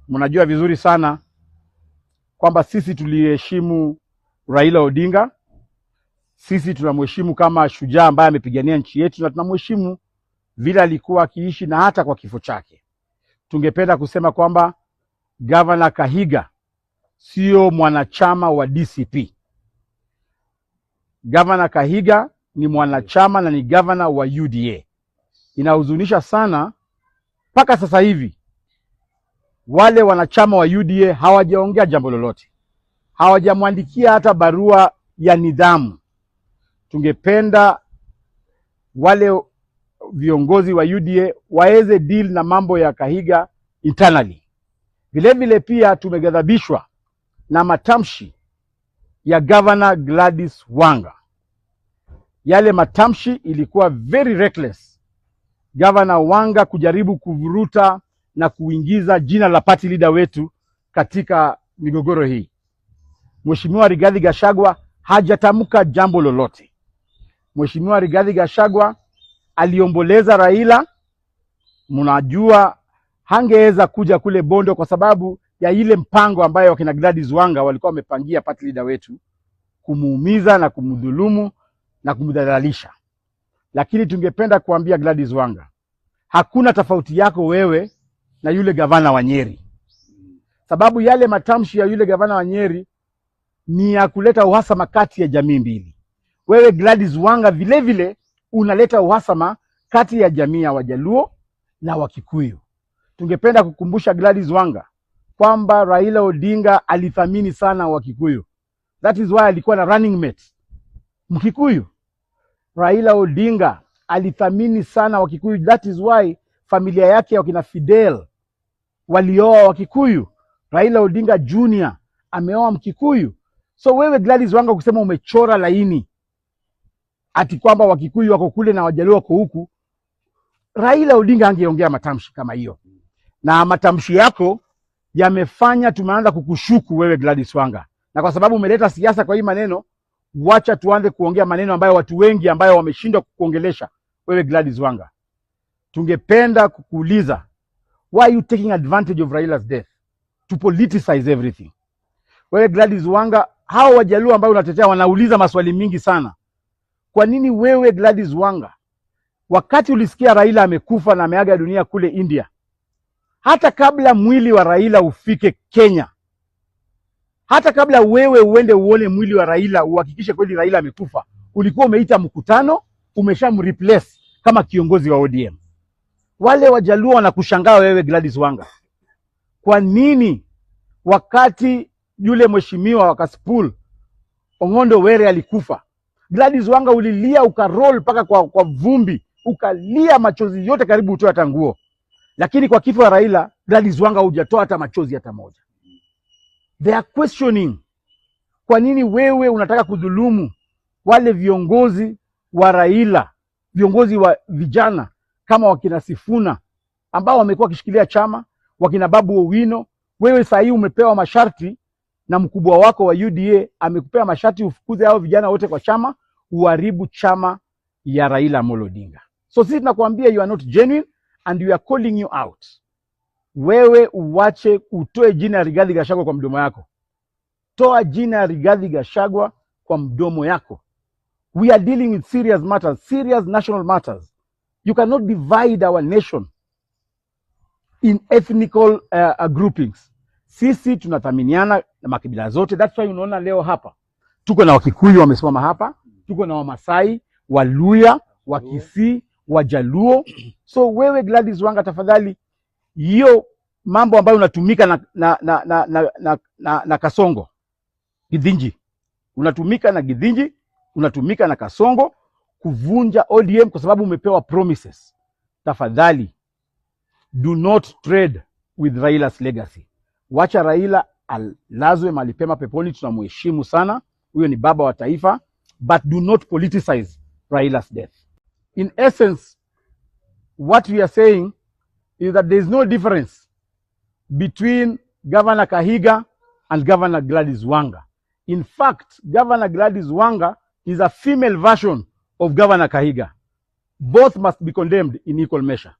Mnajua vizuri sana kwamba sisi tuliheshimu Raila Odinga. Sisi tunamheshimu kama shujaa ambaye amepigania nchi yetu, na tunamheshimu vile alikuwa akiishi na hata kwa kifo chake. Tungependa kusema kwamba Governor Kahiga sio mwanachama wa DCP. Governor Kahiga ni mwanachama na ni governor wa UDA. Inahuzunisha sana mpaka sasa hivi wale wanachama wa UDA hawajaongea jambo lolote, hawajamwandikia hata barua ya nidhamu. Tungependa wale viongozi wa UDA waweze deal na mambo ya Kahiga internally. Vile vile pia tumeghadhabishwa na matamshi ya Governor Gladys Wanga. Yale matamshi ilikuwa very reckless. Governor Wanga kujaribu kuvuruta na kuingiza jina la party leader wetu katika migogoro hii. Mheshimiwa Rigathi Gachagua hajatamka jambo lolote. Mheshimiwa Rigathi Gachagua aliomboleza Raila. Mnajua hangeweza kuja kule Bondo kwa sababu ya ile mpango ambayo wakina Gladys Wanga walikuwa wamepangia party leader wetu, kumuumiza na kumdhulumu na kumdhalilisha. Lakini tungependa kuambia Gladys Wanga, hakuna tofauti yako wewe na yule gavana wa Nyeri. Sababu yale matamshi ya yule gavana wa Nyeri ni ya kuleta uhasama kati ya jamii mbili. Wewe Gladys Wanga vile vile unaleta uhasama kati ya jamii ya Wajaluo na Wakikuyu. Tungependa kukumbusha Gladys Wanga kwamba Raila Odinga alithamini sana Wakikuyu. That is why alikuwa na running mate Mkikuyu. Raila Odinga alithamini sana Wakikuyu. That is why familia yake ya wakina Fidel walioa Wakikuyu. Raila Odinga Junior ameoa Mkikuyu. So wewe Gladys Wanga kusema umechora laini ati kwamba Wakikuyu wako kule na Wajaluo wako huku, Raila Odinga angeongea matamshi kama hiyo. Na matamshi yako yamefanya tumeanza kukushuku wewe Gladys Wanga. Na kwa sababu umeleta siasa kwa hii maneno, wacha tuanze kuongea maneno ambayo watu wengi ambayo wameshindwa kukuongelesha wewe Gladys Wanga. Tungependa kukuuliza, why are you taking advantage of Raila's death to politicize everything? Wewe Gladys Wanga, hao Wajaluo ambao unatetea wanauliza maswali mingi sana. Kwa nini wewe Gladys Wanga, wakati ulisikia Raila amekufa na ameaga dunia kule India, hata kabla mwili wa Raila ufike Kenya, hata kabla wewe uende uone mwili wa Raila uhakikishe kweli Raila amekufa, ulikuwa umeita mkutano, umeshamreplace kama kiongozi wa ODM. Wale Wajaluo wanakushangaa wewe Gladys Wanga. Kwa nini wakati yule mheshimiwa wa Kasipul Ong'ondo Were alikufa, Gladys Wanga ulilia ukaroll paka kwa vumbi, ukalia machozi yote karibu utoe hata nguo. Lakini kwa kifo wa Raila, Gladys Wanga hujatoa hata machozi hata moja. They are questioning, kwa nini wewe unataka kudhulumu wale viongozi wa Raila, viongozi wa vijana kama wakina Sifuna ambao wamekuwa wakishikilia chama, wakina Babu Owino. Wewe sasa hii umepewa masharti na mkubwa wako wa UDA amekupea masharti ufukuze hao vijana wote kwa chama, uharibu chama ya Raila Amolo Odinga. So sisi tunakuambia you are not genuine and we are calling you out. Wewe uwache utoe jina ya Rigathi Gachagua kwa mdomo yako. Toa jina ya Rigathi Gachagua kwa mdomo yako. We are dealing with serious matters, serious national matters. You cannot divide our nation in ethnical groupings. Sisi tunathaminiana na makabila zote. That's why unaona leo hapa tuko na Wakikuyu wamesimama hapa, tuko na Wamasai, Waluya, Wakisii, Wajaluo. So wewe Gladys Wanga, tafadhali, hiyo mambo ambayo unatumika na Kasongo Githinji, unatumika na Githinji, unatumika na Kasongo kuvunja ODM kwa sababu umepewa promises. Tafadhali, do not trade with Raila's legacy. Wacha Raila alazwe mahali pema peponi, tunamheshimu sana. Huyo ni baba wa taifa, but do not politicize Raila's death. In essence, what we are saying is that there is no difference between Governor Kahiga and Governor Gladys Wanga. In fact, Governor Gladys Wanga is a female version of Governor Kahiga. Both must be condemned in equal measure.